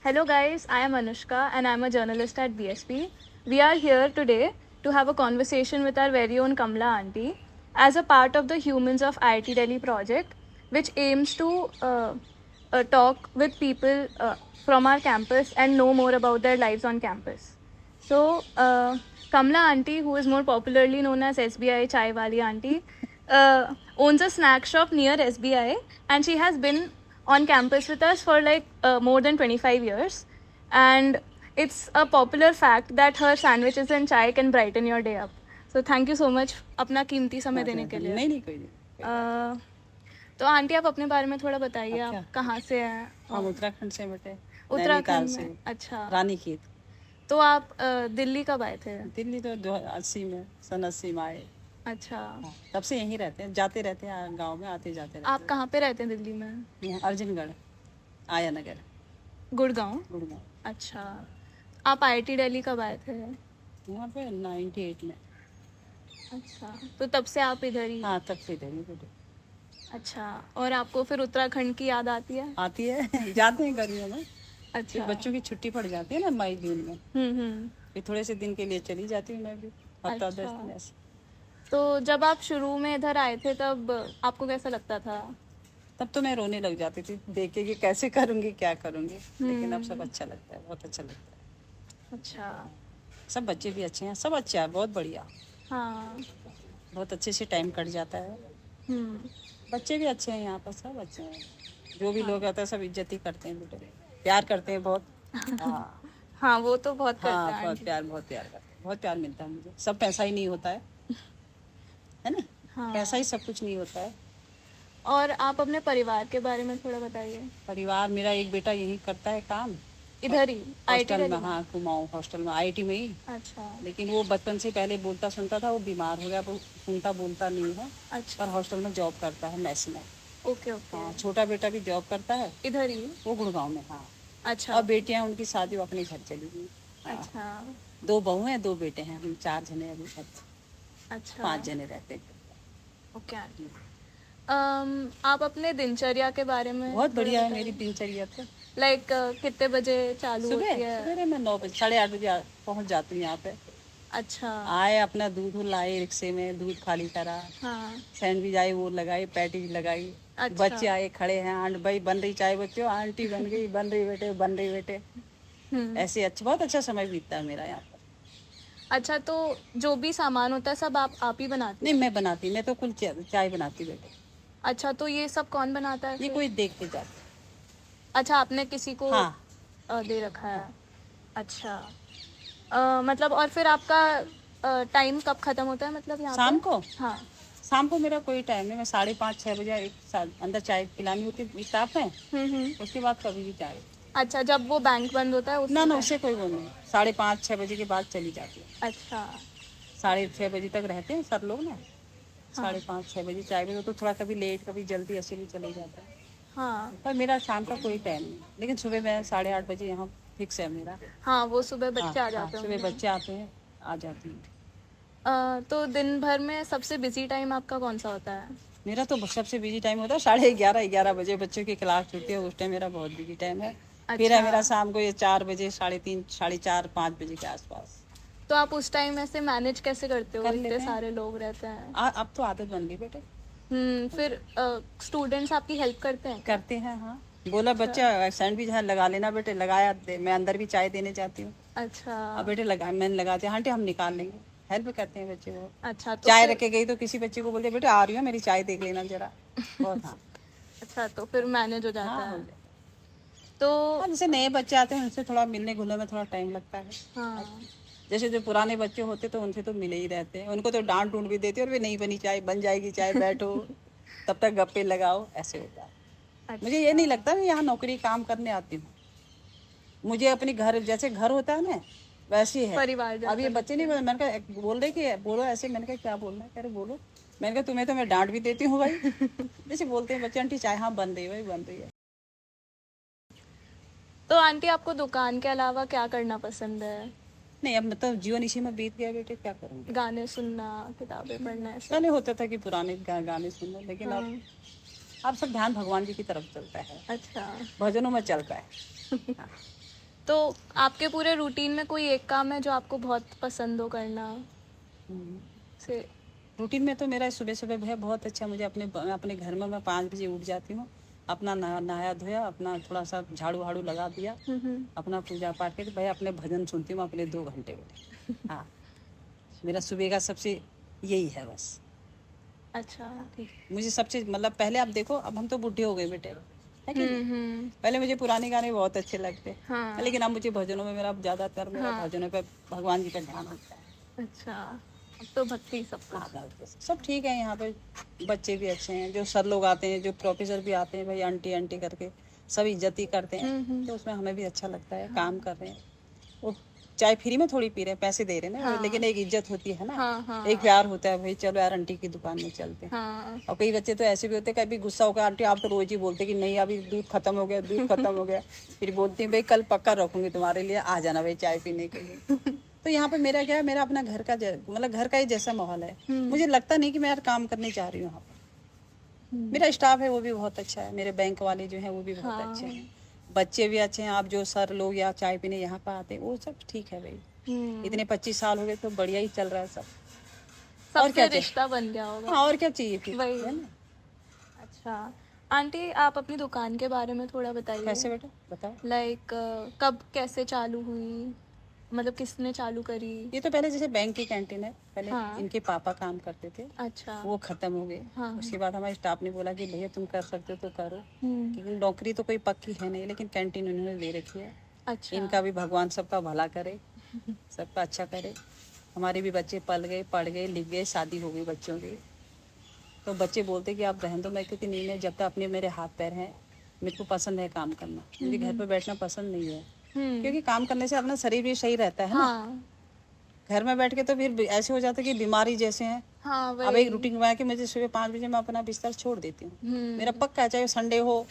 Hello, guys. I am Anushka and I'm a journalist at BSP. We are here today to have a conversation with our very own Kamla auntie as a part of the Humans of IIT Delhi project, which aims to talk with people from our campus and know more about their lives on campus. So, Kamla auntie, who is more popularly known as SBI Chai Wali auntie, owns a snack shop near SBI, and she has been on campus with us for like more than 25 years. And it's a popular fact that her sandwiches and chai can brighten your day up. So thank you so much अपना कीमती समय देने के लिए. नहीं कोई नहीं। तो आंटी आप अपने बारे में थोड़ा बताइए, अच्छा। आप कहाँ से हैं? हम उत्तराखंड से बेटे। उत्तराखंड से। में। अच्छा। रानीखेत। तो आप दिल्ली कब आए थे? दिल्ली तो 80 में, सन 80 में आए। अच्छा। हाँ, तब से यहीं रहते हैं, जाते रहते हैं गांव में, आते जाते रहते आप कहाँ पे रहते हैं दिल्ली में? हैं? अर्जुनगढ़, आया नगर, गुड़गांव। गुड़गांव। अच्छा। आप IIT दिल्ली कब आए थे? यहाँ पे 98 में। अच्छा, तो तब से आप इधर ही? हाँ, तब से इधर ही बेटे। अच्छा, और आपको फिर उत्तराखंड की याद आती है? आती है जाते हैं गर्मियों में। अच्छा। बच्चों की छुट्टी पड़ जाती है ना मई जून में, फिर थोड़े से दिन के लिए चली जाती हूँ मैं भी, हफ्ता 10 दिन ऐसे। तो जब आप शुरू में इधर आए थे तब आपको कैसा लगता था? तब तो मैं रोने लग जाती थी देख के कि कैसे करूँगी, क्या करूँगी, लेकिन अब सब अच्छा लगता है, बहुत अच्छा लगता है। अच्छा। सब बच्चे भी अच्छे हैं, सब अच्छा है, बहुत बढ़िया। हाँ। बहुत अच्छे से टाइम कट जाता है। बच्चे भी अच्छे हैं यहाँ पर, सब अच्छे हैं। जो भी लोग आते हैं सब इज्जत ही करते हैं बेटे, प्यार करते हैं बहुत। हाँ हाँ, वो तो बहुत करते हाँ, हैं बहुत प्यार करते हैं, बहुत प्यार मिलता है मुझे। सब पैसा ही नहीं होता है ना? हाँ। पैसा ही सब कुछ नहीं होता है। और आप अपने परिवार के बारे में थोड़ा बताइए। परिवार, मेरा एक बेटा यही करता है काम, इधर ही IIT हॉस्टल में। दिल्ली? हाँ, कुमाऊं हॉस्टल में, IIT में ही। अच्छा। लेकिन वो बचपन से पहले बोलता सुनता था, वो बीमार हो गया, वो सुनता बोलता नहीं है। अच्छा। पर हॉस्टल में जॉब करता है, मैस में। Okay okay. हाँ, छोटा बेटा भी जॉब करता है इधर ही? वो गुड़गांव में। हाँ। अच्छा। और बेटियां उनकी शादी वो अपने घर चली गई। हाँ। अच्छा। 2 बहू हैं, 2 बेटे हैं, हम 4 जने अभी घर। अच्छा। 5 जने रहते हैं। Okay aunty. आप अपने दिनचर्या के बारे में बहुत बढ़िया है मेरी दिनचर्या तो। लाइक कितने बजे चालू होती है? सुबह मैं 9 बजे, 8:30 बजे पहुंच जाती हूँ यहाँ पे। अच्छा। आए, अपना दूध लाए, रिक्शे में दूध खाली करा। हाँ। सैंडविच आई, वो लगाई, पैटीज लगाई। अच्छा। बच्चे आए, खड़े हैं, आंट भाई बन रही चाय, बच्चों आंटी बन गई, बन रही बेटे, बन रही बेटे। ऐसे अच्छा, बहुत अच्छा समय बीतता है मेरा यहाँ पर। अच्छा, तो जो भी सामान होता है सब आप ही बनाते हैं? नहीं, मैं बनाती, मैं तो कुल चाय बनाती बेटे। अच्छा, तो ये सब कौन बनाता है ये फिर? कोई देख के जाता। अच्छा, आपने किसी को हाँ। दे रखा है? अच्छा। मतलब और फिर आपका टाइम कब खत्म होता है, मतलब यहाँ शाम पे? को? हाँ। शाम को मेरा कोई टाइम नहीं, मैं 5:30 6 बजे एक साथ अंदर चाय पिलानी होती है स्टाफ है। उसके बाद कभी भी चाय। अच्छा, जब वो बैंक बंद होता है ना उससे कोई वो नहीं, 5:30 6 बजे के बाद चली जाती है। अच्छा। 6:30 बजे तक रहते हैं सब लोग ना। 5:30 6 बजे चाय पे तो थोड़ा कभी लेट कभी जल्दी ऐसे भी चले जाते हैं। हाँ। पर मेरा शाम का कोई टाइम नहीं, लेकिन सुबह मैं 8:30 बजे यहाँ फिक्स है मेरा। हाँ, वो सुबह बच्चे आ हाँ, जाते हैं। सुबह बच्चे आते हैं, आ जाती हैं। तो दिन भर में सबसे बिजी टाइम आपका कौन सा होता है? मेरा तो सबसे बिजी टाइम होता है 11:30 बजे, बच्चों की क्लास छूटती है, उस टाइम मेरा बहुत बिजी टाइम है। फिर है मेरा शाम को ये 4 बजे, 3:30 4:30 5 बजे के आसपास। तो आप उस टाइम ऐसे मैनेज कैसे करते हो? कर इतने लेते हैं। सारे लोग रहते हैं। अब तो आदत बन गई बेटे। फिर स्टूडेंट्स आपकी हेल्प करते हैं? करते हैं, हाँ। बोला बच्चा सैंडविच है लगा लेना बेटे, लगाया मैं अंदर भी चाय देने जाती हूँ। अच्छा। अब बेटे मैंने लगा दिया, आंटी हम निकाल लेंगे, हेल्प करते हैं बच्चे को। अच्छा, तो चाय रखे गई तो किसी बच्चे को बोलते बेटे आ रही हो, मेरी चाय देख लेना जरा। बहुत। हाँ। अच्छा, तो फिर मैनेज हो जाता हाँ, है। तो जैसे नए बच्चे आते हैं उनसे थोड़ा मिलने घुलने में थोड़ा टाइम लगता है। हाँ। जैसे जो पुराने बच्चे होते तो उनसे तो मिले ही रहते हैं, उनको तो डांट भी देते और वे नहीं बनी चाय, बन जाएगी चाय, बैठो तब तक गप्पे लगाओ, ऐसे होता है। अच्छा। मुझे ये नहीं लगता मैं यहाँ नौकरी काम करने आती हूँ। मुझे अपनी घर जैसे घर होता है ना वैसे ही है परिवार। अब ये बच्चे नहीं बोले, मैंने कहा बोल रहे कि बोलो ऐसे, मैंने कहा क्या बोलना है, कह रहे बोलो। मैंने कहा तुम्हें तो मैं डांट भी देती हूँ भाई। जैसे बोलते हैं बच्चे, आंटी चाय हाँ बन रही है भाई, बन रही है। तो आंटी आपको दुकान के अलावा क्या करना पसंद है? नहीं, अब मतलब जीवन इसी में बीत गया बेटे, क्या करूँगी। गाने सुनना, किताबें पढ़ना, ऐसा? पहले होता था कि पुराने गाने सुनना, लेकिन अब सब ध्यान भगवान जी की तरफ चलता है। अच्छा। भजनों में चलता है। हाँ। तो आपके पूरे रूटीन में कोई एक काम है जो आपको बहुत पसंद हो करना? से रूटीन में तो मेरा सुबह सुबह है बहुत अच्छा। मुझे अपने घर में मैं 5 बजे उठ जाती हूँ, अपना नहाया धोया, अपना थोड़ा सा झाड़ू वाड़ू लगा दिया, अपना पूजा पाठ करके भाई अपने भजन सुनती हूँ अपने 2 घंटे में। हाँ, मेरा सुबह का सबसे यही है बस। अच्छा, ठीक। मुझे सबसे मतलब पहले आप देखो, अब हम तो बूढ़े हो गए बेटे, है कि नहीं? पहले मुझे पुराने गाने बहुत अच्छे लगते, हाँ। लेकिन अब मुझे भजनों में मेरा ज़्यादातर मेरा भजनों पे भगवान जी पे ध्यान होता है। अच्छा, अब तो भक्ति सब कुछ। सब ठीक है यहाँ पे, बच्चे भी अच्छे हैं, जो सर लोग आते हैं, जो प्रोफेसर भी आते हैं, भाई आंटी आंटी करके सब इज्जत ही करते हैं, तो उसमें हमें भी अच्छा लगता है। काम कर रहे हैं, वो चाय फ्री में थोड़ी पी रहे हैं, पैसे दे रहे हैं ना, लेकिन एक इज्जत होती है ना, एक प्यार होता है, भाई चलो यार आंटी की दुकान में चलते हैं। और कई बच्चे तो ऐसे भी होते हैं, कभी गुस्सा होकर आंटी आप तो रोज ही बोलते कि नहीं अभी दूध खत्म हो गया, दूध खत्म हो गया, फिर बोलती हैं भाई कल पक्का रखूंगी तुम्हारे लिए, आ जाना भाई चाय पीने के लिए। तो यहाँ पे मेरा क्या है, मेरा अपना घर का मतलब घर का ही जैसा माहौल है। मुझे लगता नहीं कि मैं यार काम करने जा रही हूँ यहाँ पर। मेरा स्टाफ है वो भी बहुत अच्छा है, मेरे बैंक वाले जो है वो भी बहुत अच्छे हैं, बच्चे भी अच्छे हैं। आप जो सर लोग या चाय पीने यहाँ पर आते हैं वो सब ठीक है भाई। इतने 25 साल हो गए तो बढ़िया ही चल रहा है सब। और क्या रिश्ता बन गया होगा। हाँ, और क्या चाहिए फिर, वही है ना? अच्छा आंटी, आप अपनी दुकान के बारे में थोड़ा बताइए। कैसे बेटा बताओ। लाइक कब कैसे चालू हुई, मतलब किसने चालू करी? ये तो पहले जैसे बैंक की कैंटीन है, पहले इनके पापा काम करते थे। अच्छा। वो खत्म हो गए। उसके बाद हमारे स्टाफ ने बोला कि भैया तुम कर सकते हो तो करो, क्योंकि नौकरी तो कोई पक्की है नहीं, लेकिन कैंटीन उन्होंने दे रखी है। अच्छा। इनका भी भगवान सबका भला करे, सबका अच्छा करे। हमारे भी बच्चे पल गए, पढ़ गए, लिख गए, शादी हो गई बच्चों की। तो बच्चे बोलते कि आप रहन दो, मैं क्योंकि नहीं, मैं जब तक अपने मेरे हाथ पैर हैं, मेरे को पसंद है काम करना, मुझे घर पर बैठना पसंद नहीं है, क्योंकि काम करने से अपना शरीर भी सही रहता है ना। घर में बैठ के तो फिर ऐसे हो जाता है कि बीमारी जैसे हैं। अब एक रूटीन बना के मुझे सुबह 5 बजे मैं अपना बिस्तर छोड़ देती हूँ। मेरा पक्का है, चाहे संडे हो,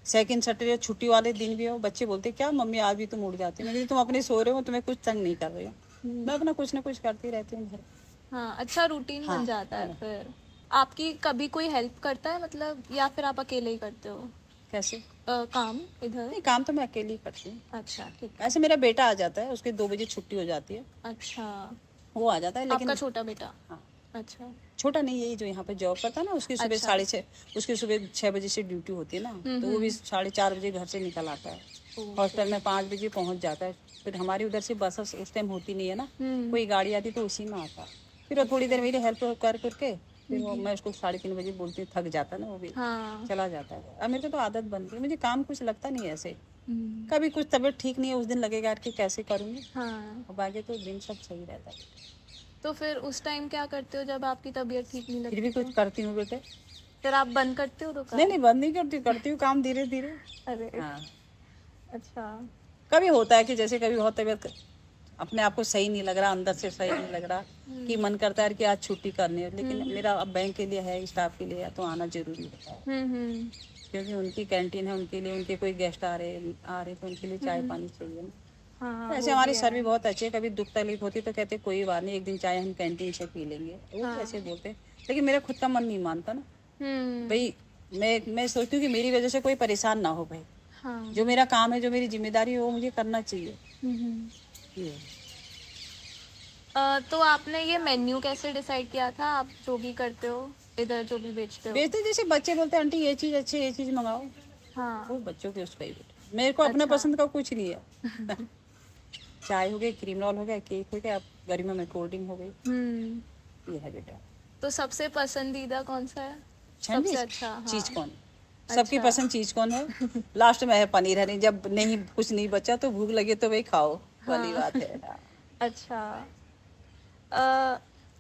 सेकंड सैटरडे, छुट्टी वाले दिन भी हो। बच्चे बोलते क्या मम्मी आज भी तुम उठ जाती हो? तुम अपने सो रहे हो, तुम्हें कुछ तंग नहीं कर रहे हो। मैं अपना कुछ ना कुछ करती रहती हूँ घर। हाँ, अच्छा रूटीन बन जाता है। फिर आपकी कभी कोई हेल्प करता है मतलब, या फिर आप अकेले ही करते हो? कैसे काम इधर? नहीं, काम तो मैं अकेले ही करती हूँ। अच्छा, ठीक। ऐसे मेरा बेटा आ जाता है, उसकी 2 बजे छुट्टी हो जाती है। अच्छा, वो आ जाता है। लेकिन आपका छोटा बेटा? हाँ। अच्छा, छोटा नहीं, यही जो यहाँ पे जॉब करता है ना, उसकी सुबह 6:30, उसकी सुबह 6 बजे से ड्यूटी होती है ना, तो वो भी 4:30 बजे घर से निकल आता है। हॉस्टल में 5 बजे पहुँच जाता है। फिर हमारी उधर से बस उस टाइम होती नहीं है ना, कोई गाड़ी आती तो उसी में आता। फिर वो थोड़ी देर मेरी हेल्प कर करके फिर मैं उसको 3:30 बजे बोलती हूँ, थक जाता है ना वो भी, चला जाता है। अब मेरे को तो आदत बन गई, मुझे काम कुछ लगता नहीं है ऐसे। कभी कुछ तबीयत ठीक नहीं है, उस दिन लगेगा यार कि कैसे करूँगी, और बाकी तो दिन सब सही रहता है। तो फिर उस टाइम क्या करते हो जब आपकी तबीयत ठीक नहीं लगती? फिर भी कुछ करती हूँ बेटे। फिर आप बंद करते हो दुकान? नहीं, बंद नहीं करती, करती हूँ काम धीरे धीरे। अरे हाँ, अच्छा। कभी होता है कि जैसे कभी बहुत तबीयत अपने आप को सही नहीं लग रहा, अंदर से सही नहीं लग रहा, कि मन करता है कि आज छुट्टी करनी है, लेकिन मेरा अब बैंक के लिए है, स्टाफ के लिए है, तो आना जरूरी होता है। क्योंकि उनकी कैंटीन है, उनके लिए, उनके कोई गेस्ट आ रहे तो उनके लिए चाय पानी चाहिए ना। तो ऐसे हमारे सर भी बहुत अच्छे हैं, कभी दुख तकलीफ होती तो कहते कोई बात नहीं, एक दिन चाय हम कैंटीन से पी लेंगे, वो ऐसे बोलते। लेकिन मेरा खुद का मन नहीं मानता ना भाई। मैं सोचती हूँ कि मेरी वजह से कोई परेशान ना हो भाई। जो मेरा काम है, जो मेरी जिम्मेदारी है, वो मुझे करना चाहिए। तो आपने ये मेन्यू कैसे डिसाइड किया था? आप जो भी करते हो इधर, जो भी बेचते हो? जैसे बच्चे बोलते हैं आंटी ये चीज अच्छी है, ये चीज मंगाओ। हाँ, वो बच्चों के उस पर ही बेटे, मेरे को अपना पसंद का कुछ नहीं है। चाय हो गई, क्रीम रोल हो गया, केक हो गया, गर्मियों में कोल्ड ड्रिंक हो गई, ये है बेटा। तो सबसे पसंदीदा कौन सा है? सबसे अच्छा चीज कौन? सबकी पसंद चीज कौन है? लास्ट में है पनीर हनी। जब नहीं कुछ नहीं बचा तो भूख लगे तो वही खाओ वाली बात है। अच्छा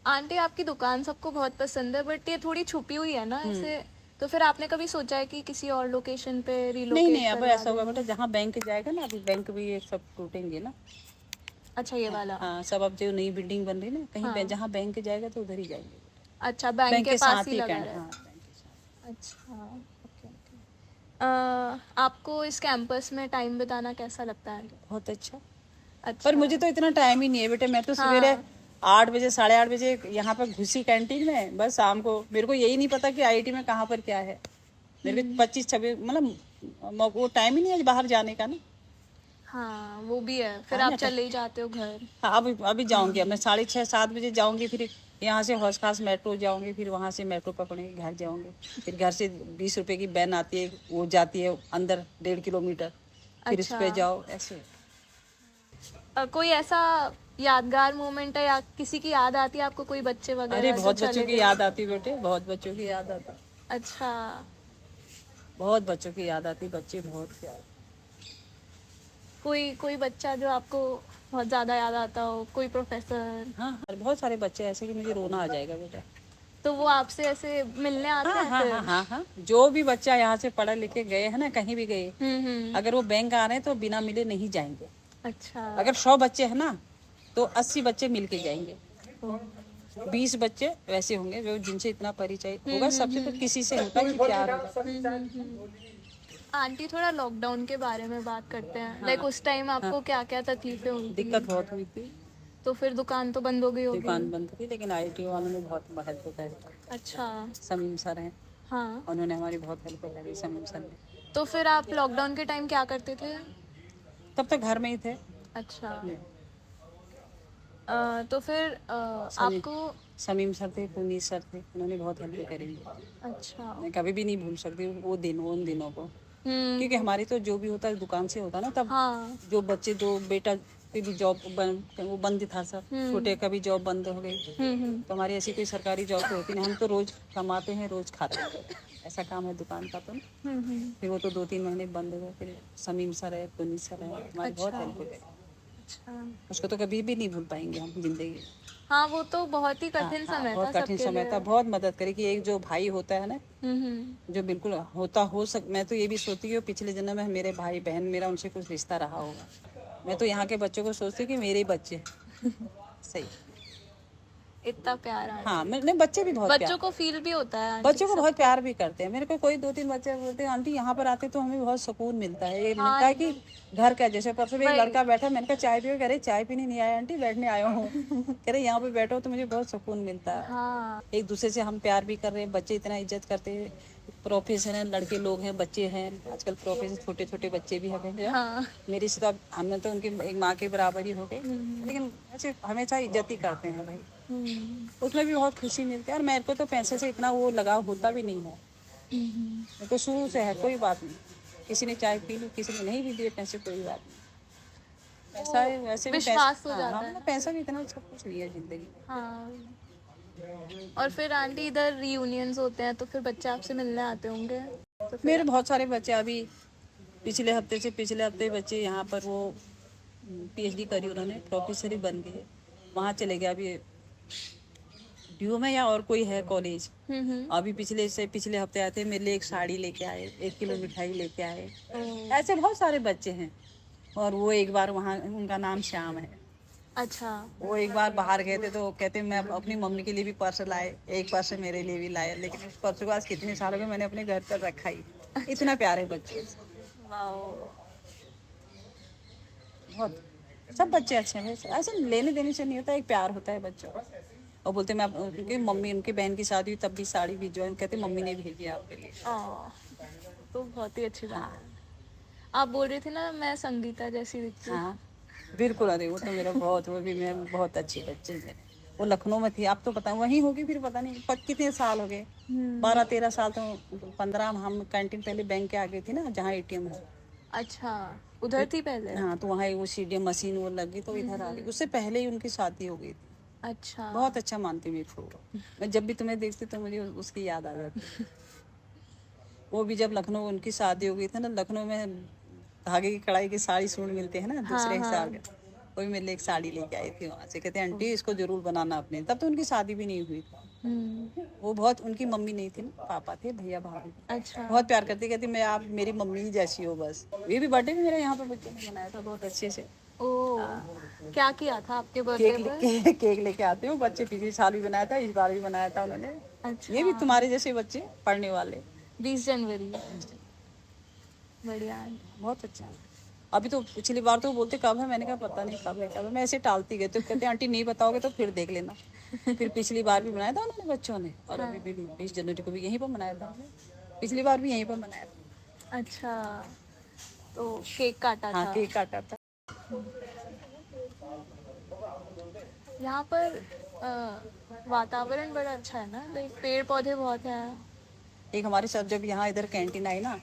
आंटी, आपकी दुकान सबको बहुत पसंद है, बट ये थोड़ी छुपी हुई है ना ऐसे, तो फिर आपने कभी सोचा है कि किसी और लोकेशन पे रिलोकेट? नहीं, अब ऐसा होगा बेटा, जहाँ बैंक जाएगा ना, अभी बैंक भी ये सब टूटेंगे ना। अच्छा, ये वाला? हाँ, सब अब जो नई बिल्डिंग बन रही है ना, कहीं जहाँ बैंक जाएगा तो उधर ही जाएंगे। अच्छा, बैंक के पास ही लगा है। अच्छा, आपको इस कैंपस में टाइम बिताना कैसा लगता है? बहुत अच्छा। पर मुझे तो इतना टाइम ही नहीं है बेटे, मैं तो सवेरे 8 बजे 8:30 बजे यहाँ पर घुसी कैंटीन में, बस शाम को मेरे को यही नहीं पता कि IIT में कहाँ पर क्या है। मेरे को 25-26 मतलब वो टाइम ही नहीं है बाहर जाने का ना। हाँ वो भी है, फिर हाँ आप ना, चले ही जाते हो घर। हाँ अभी जाऊंगी, अब मैं 6:30-7 बजे जाऊंगी, फिर यहाँ से हौस खास मेट्रो जाऊंगी, फिर वहाँ से मेट्रो पकड़ूंगी, घर जाऊंगी, फिर घर से 20 रुपए की वैन आती है, वो जाती है अंदर 1.5 किलोमीटर, फिर इस अच्छा। पे जाओ ऐसे। कोई ऐसा यादगार मोमेंट है या किसी की याद आती है आपको, कोई बच्चे अरे वगैरह जो बहुत बच्चों चले की गए? याद आती बेटे, बहुत बच्चों की याद आती, अच्छा। बहुत बच्चों की याद आती, बच्चे बहुत याद। कोई कोई बच्चा जो आपको बहुत ज्यादा याद आता हो, कोई प्रोफेसर? हाँ और बहुत सारे बच्चे ऐसे कि मुझे रोना आ जाएगा बेटा। तो वो आपसे ऐसे मिलने आते हाँ हैं हाँ फिर? हाँ हाँ हाँ, जो भी बच्चा यहाँ से पढ़ा लिखे गए है ना, कहीं भी गए, हम्म। अगर वो बैंक आ रहे हैं तो बिना मिले नहीं जाएंगे। अच्छा। अगर 100 बच्चे हैं ना तो 80 बच्चे मिल के जाएंगे, 20 बच्चे वैसे होंगे जो जिनसे इतना परिचय होगा, सबसे तो किसी से होता है कि प्यार होगा। आंटी थोड़ा लॉकडाउन के बारे में बात करते हैं। लाइक उस टाइम आपको क्या क्या तकलीफें हुई थी? दिक्कत बहुत हुई थी, तो फिर दुकान तो बंद हो गई होगी। दुकान बंद थी, लेकिन आईटी वालों ने बहुत हेल्प करी। अच्छा। समीम सर हैं, हाँ। उन्होंने हमारी बहुत हेल्प करी, समीम सर ने। तो फिर आप लॉकडाउन के टाइम क्या करते थे? तब तक घर में ही थे। अच्छा। तो फिर आपको। समीम सर थे, पुनीत सर थे, उन्होंने बहुत हेल्प करी। अच्छा। मैं कभी भी नहीं भूल सकती वो दिन, उन दिनों को, हम्म। क्योंकि हमारी तो जो भी होता है दुकान से होता ना तब। हाँ। जो बच्चे, दो बेटा की भी जॉब वो बंद था सब, छोटे का भी जॉब बंद हो गई, तो हमारी ऐसी कोई सरकारी जॉब तो होती नहीं, हम तो रोज कमाते हैं रोज खाते हैं, ऐसा काम है दुकान का। तो फिर वो तो 2-3 महीने बंद हो गए, फिर समीम सर है, पुनीत सर है, हमारी बहुत हेल्प करी। अच्छा। उसको तो कभी भी नहीं भूल पाएंगे हम जिंदगी में। हाँ वो तो बहुत ही कठिन हाँ, समय था बहुत कठिन सबके समय लिए। था, बहुत मदद करी कि एक जो भाई होता है ना, हम्म। जो बिल्कुल होता हो सक, मैं तो ये भी सोचती हूँ पिछले जन्म में मेरे भाई बहन, मेरा उनसे कुछ रिश्ता रहा होगा। मैं तो यहाँ के बच्चों को सोचती हूँ कि मेरे ही बच्चे सही। इतना प्यार आंटी। हाँ नहीं, बच्चे भी बहुत बच्चों को फील भी होता है आंटी। बच्चों को बहुत प्यार भी करते हैं। मेरे को कोई 2-3 बच्चे बोलते हैं आंटी यहाँ पर आते तो हमें बहुत सुकून मिलता है, ये मिलता है कि घर का। जैसे परसों भी एक लड़का बैठा, मैंने कहा चाय पियो, कह रहे चाय पीने नहीं आया आंटी, बैठने आया हूँ। कह रहे यहाँ पे बैठो तो मुझे बहुत सुकून मिलता है। हाँ। एक दूसरे से हम प्यार भी कर रहे हैं, बच्चे इतना इज्जत करते हैं, प्रोफेशनल लड़के लोग हैं, बच्चे हैं आजकल, प्रोफेशनल छोटे छोटे बच्चे भी हैं। हाँ। मेरी से तो अब हमने तो उनकी एक माँ के बराबर ही हो गए, लेकिन ऐसे हमेशा इज्जत ही करते हैं भाई। उसमें भी बहुत खुशी मिलती है। और मेरे को तो पैसे से इतना वो लगाव होता भी नहीं है, मेरे को शुरू से है, कोई बात नहीं, किसी ने चाय पी ली, किसी ने नहीं भी दिए पैसे, कोई बात नहीं। पैसा है वैसे भी, विश्वास हो हाँ, जाता हाँ, है। मतलब पैसा भी इतना सब कुछ नहीं है जिंदगी में। हाँ। और फिर आंटी इधर रीयूनियंस होते हैं तो फिर बच्चे आपसे मिलने आते होंगे? तो फिर मेरे बहुत सारे बच्चे अभी पिछले हफ्ते बच्चे यहाँ पर वो पीएचडी करी, उन्होंने प्रोफेसर ही बन गए, वहाँ चले गए। अभी ड्यू में या और कोई है कॉलेज, अभी पिछले हफ्ते आए थे, मेरे लिए एक साड़ी लेके आए, 1 किलो मिठाई लेके आए। ऐसे बहुत सारे बच्चे हैं। और वो एक बार वहाँ, उनका नाम श्याम है। अच्छा। वो एक बार बाहर गए थे तो कहते मैं अपनी मम्मी के लिए भी पर्स लाए, एक पर्स मेरे लिए भी लाए, लेकिन उस पर्स को आज कितने सालों में मैंने अपने घर पर रखा ही। इतना प्यार है बच्चे, बहुत। सब बच्चे अच्छे हैं, ऐसे लेने देने से नहीं होता, एक प्यार होता है बच्चों का। और बोलते मैं उनकी मम्मी, उनकी बहन की शादी हुई तब भी साड़ी भिजवाई, कहते मम्मी ने भेजी आपके लिए। तो बहुत ही अच्छी बात है। आप बोल रही थी ना मैं संगीता जैसी दिखती हूँ। हाँ बिल्कुल, अरे वो तो मेरा बहुत, वो भी मैं बहुत अच्छे बच्चे मेरे। वो लखनऊ में थी, अब तो पता वहीं होगी, फिर पता नहीं कितने साल हो गए, 12-13 साल, तो 15 हम कैंटीन पहले बैंक के आगे थी ना जहाँ एटीएम है। अच्छा, उधर थी पहले? हाँ, तो वहाँ वो सीडीएम मशीन वो लग गई तो इधर आ गई, उससे पहले ही उनकी शादी हो गई थी। अच्छा। बहुत अच्छा मानती हूँ मेरे को, मैं जब भी तुम्हें देखती तो मुझे उसकी याद आ जाती। वो भी जब लखनऊ उनकी शादी हो गई थी ना, लखनऊ में धागे की कढ़ाई की साड़ी सूट मिलते हैं ना दूसरे हिसाब के, वो भी मेरे लिए एक साड़ी लेके आई थी वहाँ से, कहते हैं आंटी इसको जरूर बनाना अपने। तब तो उनकी शादी भी नहीं हुई थी। वो बहुत, उनकी मम्मी नहीं थी ना, पापा थे, भैया भाभी। अच्छा। बहुत प्यार करती, कहती मैं आप मेरी मम्मी ही जैसी हो बस। ये भी बर्थडे भी मेरे यहाँ पे बच्चे ने बनाया था बहुत अच्छे से। क्या किया था आपके बर्थडे पर? केक लेके आते हो बच्चे, पिछले साल भी बनाया था, इस बार भी बनाया था उन्होंने। अच्छा। ये भी तुम्हारे जैसे बच्चे पढ़ने वाले। 20 जनवरी। बढ़िया। बहुत अच्छा। अभी तो पिछली बार तो बोलते कब है, मैंने कहा पता नहीं कब है। मैं ऐसे टालती गई, तो कहते आंटी नहीं बताओगे तो फिर देख लेना। फिर पिछली बार भी बनाया था उन्होंने बच्चों ने, और अभी भी 20 जनवरी को भी यहीं पर मनाया था, पिछली बार भी यहीं पर मनाया था। अच्छा, तो केक काटा था? हाँ केक काटा था। यहाँ पर वातावरण बड़ा अच्छा है ना, लाइक पेड़ पौधे बहुत हैं। एक हमारे साथ जब यहाँ इधर कैंटीन आई ना,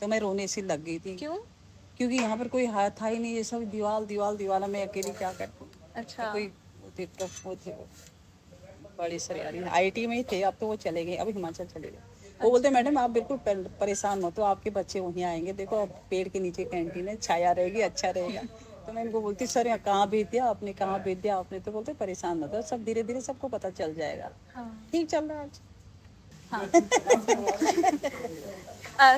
तो मैं रोने सी लग गई थी, क्यों? क्योंकि यहाँ पर कोई हाथ था ही नहीं, ये सब दीवार दीवार दीवार, मैं अकेली क्या करती। अच्छा। तो कोई वो थे बड़ी सरियारी आईटी में ही थे, अब तो वो चले गए, अब हिमाचल चले गए। वो बोलते मैडम आप बिल्कुल परेशान मत हो, आपके बच्चे वहीं आएंगे, देखो अब पेड़ के नीचे कैंटीन है, छाया रहेगी, अच्छा रहेगा। तो मैं इनको बोलती सर यहाँ कहाँ भेज दिया आपने, कहाँ भेज दिया आपने, तो बोलते परेशान मत हो, सब धीरे धीरे सबको पता चल जाएगा। हाँ। ठीक चल रहा है आज।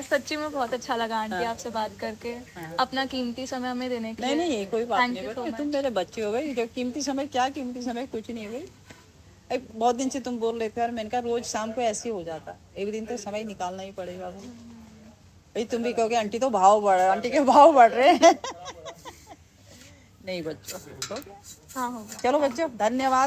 सच्ची में बहुत अच्छा लगा आंटी आपसे बात करके, अपना कीमती समय हमें देने के नहीं लिए। नहीं कोई बात Thank नहीं you so बेटा, तुम मेरे बच्चे हो गए, जो कीमती समय क्या कीमती समय कुछ नहीं है भाई। बहुत दिन से तुम बोल रहे थे और मैंने कहा रोज शाम को ऐसे ही हो जाता, एक दिन तो समय निकालना ही पड़ेगा भाई। तुम भी कहोगे आंटी तो भाव बढ़ रहा है, आंटी के भाव बढ़ रहे हैं। नहीं बच्चों, हाँ होगा। चलो बच्चों धन्यवाद।